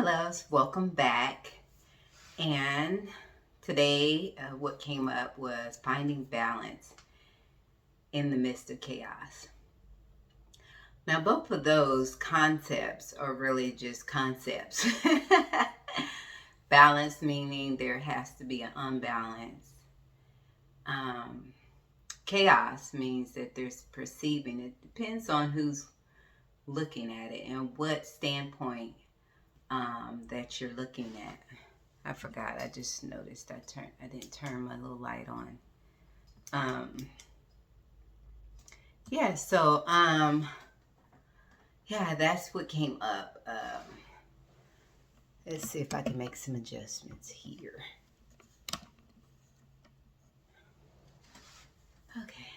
my loves, welcome back. And today, what came up was finding balance in the midst of chaos. Now, both of those concepts are really just concepts. Balance meaning there has to be an unbalance. Chaos means that there's perceiving. It depends on who's looking at it and what standpoint that you're looking at. I forgot. I just noticed I didn't turn my little light on. Yeah. So yeah, that's what came up. Let's see if I can make some adjustments here. Okay.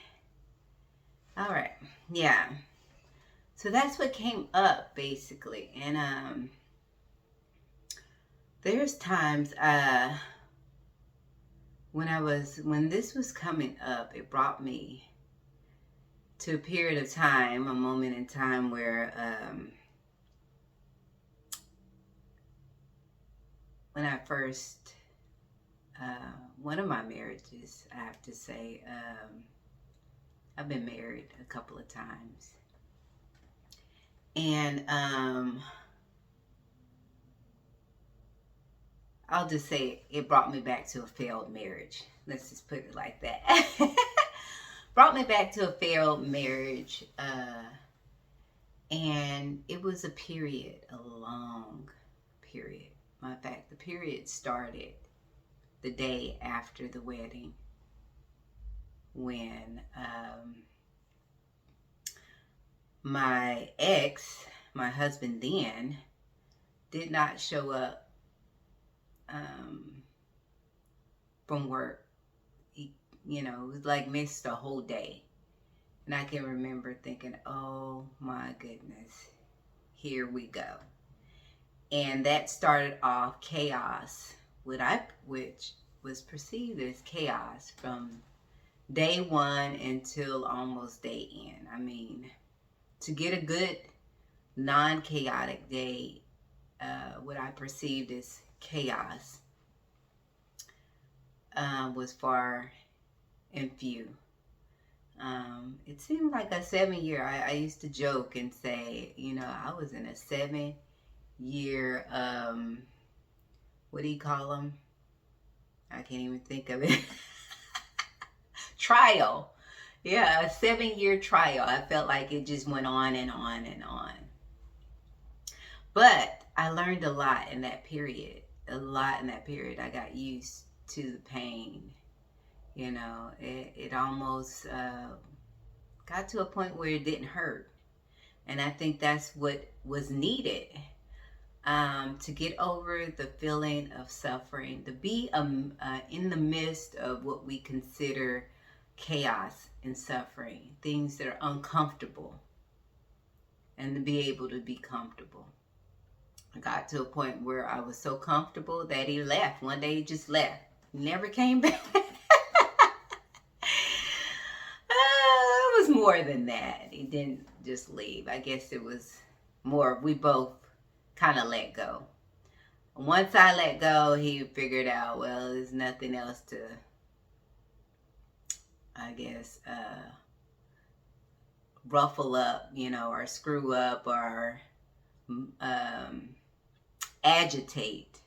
All right. Yeah. So that's what came up basically, and there's times when this was coming up, it brought me to a period of time, a moment in time where when I first one of my marriages, I have to say, I've been married a couple of times, and I'll just say it brought me back to a failed marriage. Let's just put it like that. Brought me back to a failed marriage, and it was a period, a long period. Matter of fact, the period started the day after the wedding, when my ex, my husband then, did not show up from work. He, it was like missed a whole day. And I can remember thinking, oh my goodness, here we go. And that started off chaos, which was perceived as chaos from day one until almost day end. I mean, to get a good non-chaotic day, what I perceived as chaos was far and few. It seemed like a 7 year. I used to joke and say, I was in a 7 year, what do you call them? I can't even think of it. Trial. Yeah, a 7 year trial. I felt like it just went on and on and on. But I learned a lot in that period. I got used to the pain. It almost got to a point where it didn't hurt. And I think that's what was needed to get over the feeling of suffering, to be in the midst of what we consider chaos and suffering, things that are uncomfortable, and to be able to be comfortable. I got to a point where I was so comfortable that he left. One day he just left. Never came back. It was more than that. He didn't just leave. I guess it was more, we both kind of let go. Once I let go, he figured out, well, there's nothing else to, I guess, ruffle up, or screw up, or agitate.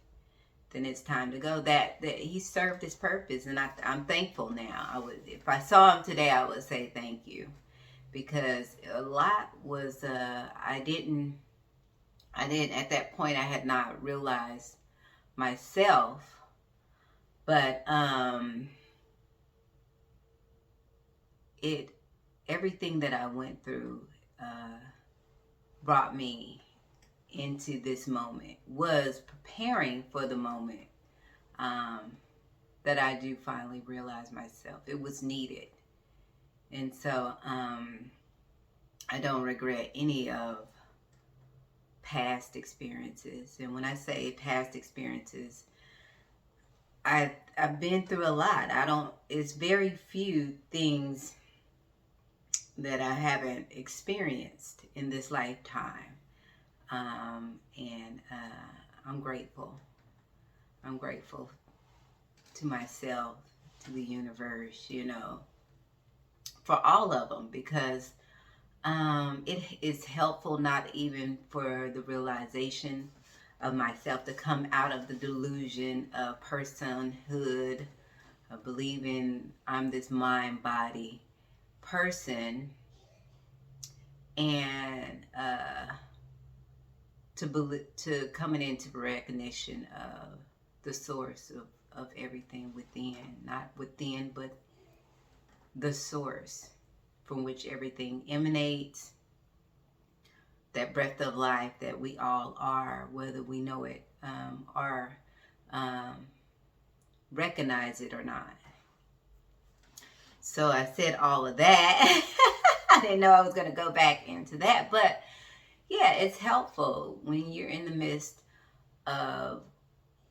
Then it's time to go. That he served his purpose, and I'm thankful now. If I saw him today, I would say thank you, because a lot was I didn't at that point. I had not realized myself, but everything that I went through brought me into this moment, was preparing for the moment that I do finally realize myself. It was needed. And so I don't regret any of past experiences. And when I say past experiences, I've been through a lot. It's very few things that I haven't experienced in this lifetime. And I'm grateful. I'm grateful to myself, to the universe, you know, for all of them, because it is helpful not even for the realization of myself to come out of the delusion of personhood, of believing I'm this mind body person, and to coming into recognition of the source of everything within, not within, but the source from which everything emanates, that breath of life that we all are, whether we know it or recognize it or not. So I said all of that. I didn't know I was going to go back into that, but yeah, it's helpful when you're in the midst of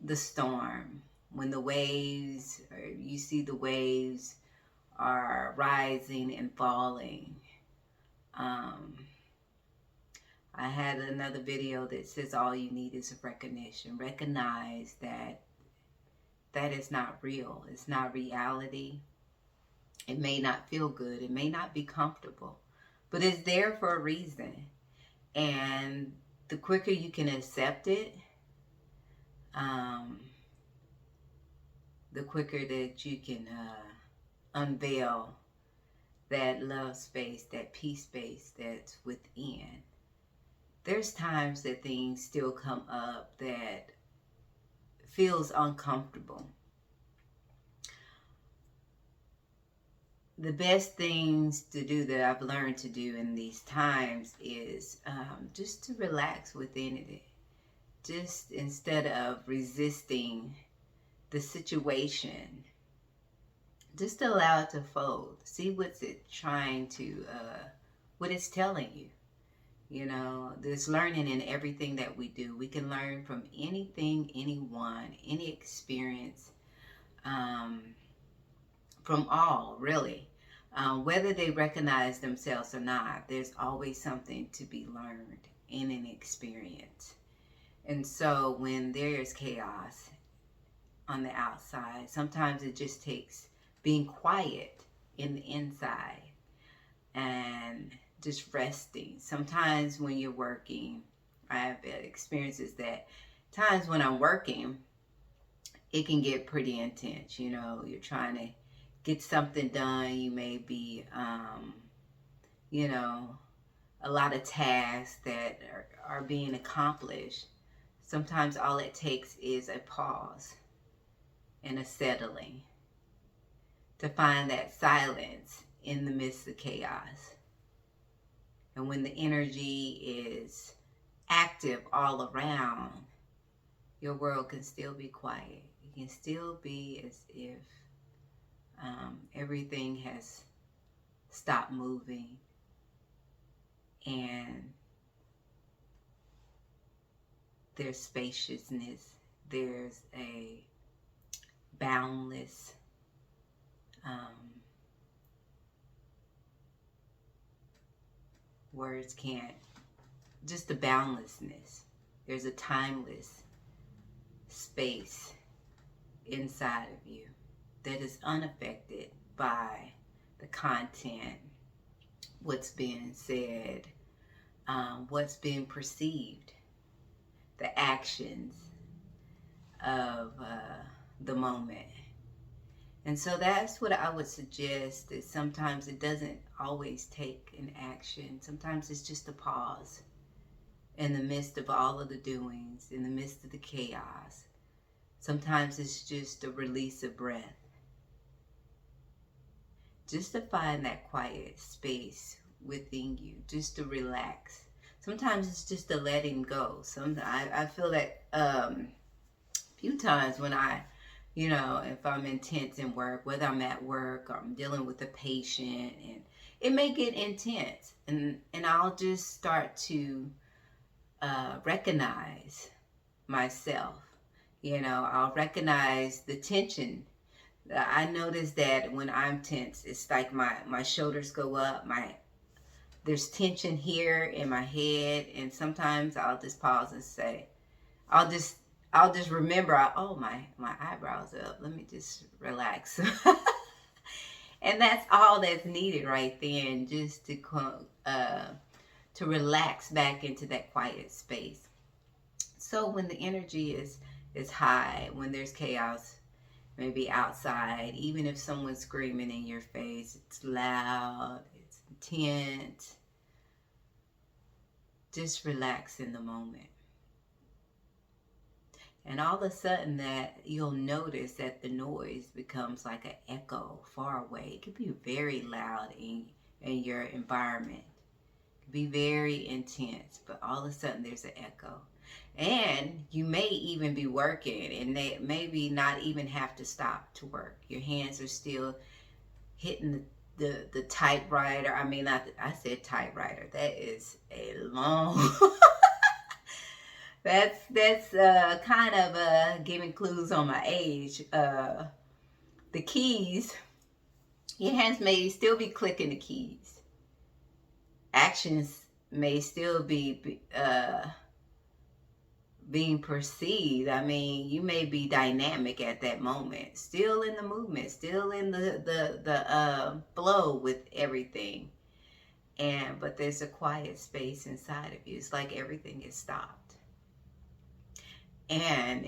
the storm, when the waves, or you see the waves are rising and falling. I had another video that says all you need is a recognition. Recognize that that is not real. It's not reality. It may not feel good. It may not be comfortable, but it's there for a reason. And the quicker you can accept it, the quicker that you can unveil that love space, that peace space that's within. There's times that things still come up that feels uncomfortable. The best things to do that I've learned to do in these times is just to relax within it. Just instead of resisting the situation, just allow it to fold. See what's it trying to, what it's telling you. You know, there's learning in everything that we do. We can learn from anything, anyone, any experience, from all, really. Whether they recognize themselves or not, there's always something to be learned in an experience. And so when there's chaos on the outside, sometimes it just takes being quiet in the inside and just resting. Sometimes when you're working, I have experiences that times when I'm working, it can get pretty intense. You know, you're trying to get something done. You may be, you know, a lot of tasks that are being accomplished. Sometimes all it takes is a pause and a settling to find that silence in the midst of chaos. And when the energy is active all around, your world can still be quiet. It can still be as if everything has stopped moving, and there's spaciousness, there's a boundless words can't, just the boundlessness. There's a timeless space inside of you that is unaffected by the content, what's being said, what's being perceived, the actions of the moment. And so that's what I would suggest, that sometimes it doesn't always take an action. Sometimes it's just a pause in the midst of all of the doings, in the midst of the chaos. Sometimes it's just a release of breath. Just to find that quiet space within you, just to relax. Sometimes it's just a letting go. I feel that a few times when you know, if I'm intense in work, whether I'm at work or I'm dealing with a patient, and it may get intense, and I'll just start to recognize myself. You know, I'll recognize the tension. I notice that when I'm tense, it's like my shoulders go up, there's tension here in my head, and sometimes I'll just pause and say, I'll just I'll just remember, oh, my eyebrows up. Let me just relax. And that's all that's needed right then, just to relax back into that quiet space. So when the energy is high, when there's chaos, maybe outside, even if someone's screaming in your face, it's loud, it's intense, just relax in the moment. And all of a sudden that you'll notice that the noise becomes like an echo far away. It could be very loud in your environment. It could be very intense, but all of a sudden there's an echo. And you may even be working and they maybe not even have to stop to work. Your hands are still hitting the typewriter. I mean, I said typewriter. That is a long... That's kind of giving clues on my age. The keys, your hands may still be clicking the keys. Actions may still be being perceived. I mean, you may be dynamic at that moment, still in the movement, still in the flow with everything. But there's a quiet space inside of you. It's like everything is stopped. And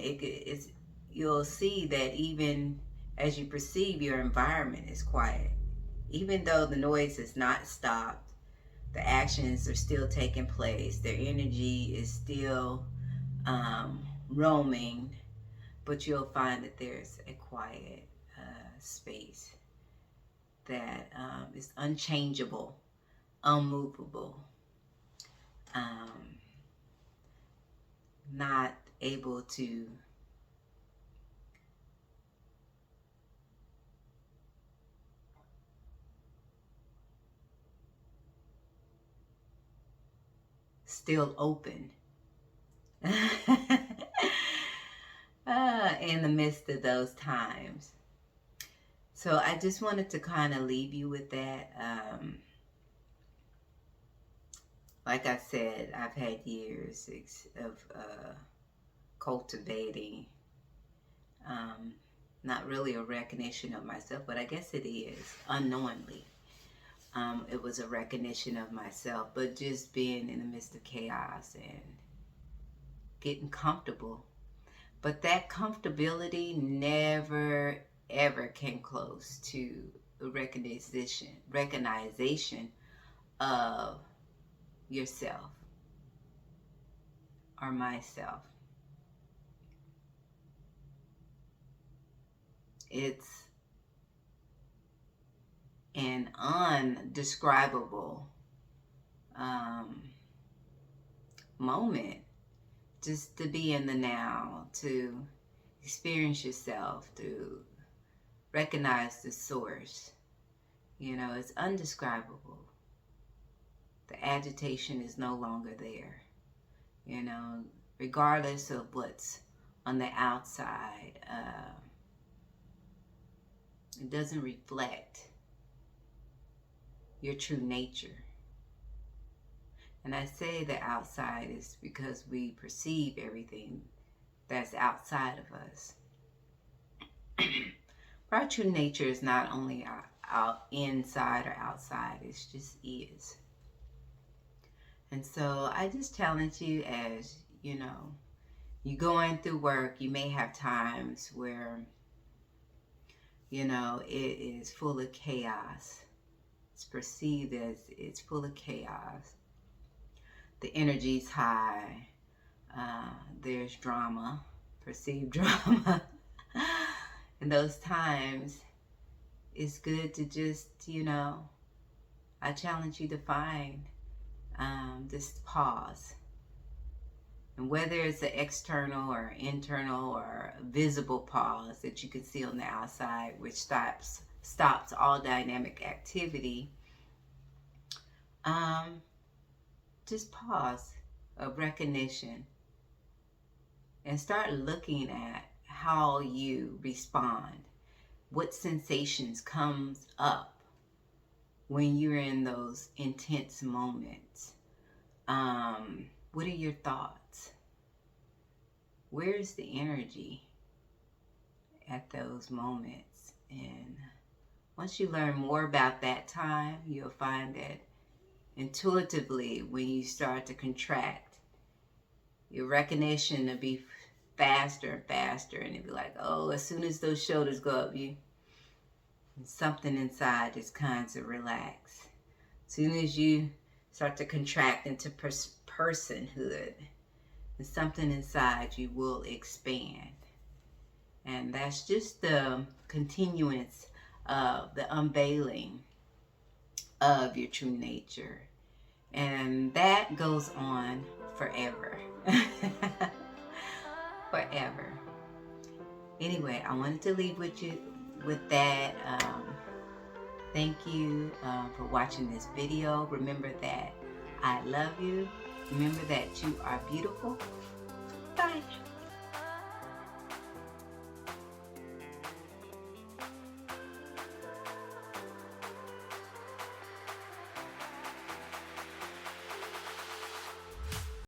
you'll see that even as you perceive your environment is quiet, even though the noise is not stopped, the actions are still taking place, their energy is still roaming, but you'll find that there's a quiet space that is unchangeable, unmovable, not able to still open in the midst of those times. So I just wanted to kind of leave you with that. Like I said, I've had years of cultivating, not really a recognition of myself, but I guess it is, unknowingly. It was a recognition of myself, but just being in the midst of chaos and getting comfortable. But that comfortability never, ever came close to the recognition of yourself or myself. It's an undescribable moment just to be in the now, to experience yourself, to recognize the source. You know, it's undescribable. The agitation is no longer there. You know, regardless of what's on the outside, it doesn't reflect your true nature. And I say the outside is because we perceive everything that's outside of us. But our true nature is not only out inside or outside, it just is. And so I just challenge you, as you know, you're going through work, you may have times where, you know, it is full of chaos. It's perceived as it's full of chaos. The energy's high. There's drama, perceived drama. In those times, it's good to just, you know, I challenge you to find this pause. And whether it's an external or internal or visible pause that you can see on the outside, which stops all dynamic activity, just pause of recognition and start looking at how you respond. What sensations comes up when you're in those intense moments? What are your thoughts? where's the energy at those moments? And once you learn more about that time, you'll find that intuitively, when you start to contract, your recognition will be faster and faster, and it'll be like, oh, as soon as those shoulders go up, something inside just kind of relax. As soon as you start to contract into personhood, and something inside you will expand. And that's just the continuance of the unveiling of your true nature. And that goes on forever. Forever. Anyway, I wanted to leave with you with that. Thank you for watching this video. Remember that I love you. Remember that you are beautiful. Bye.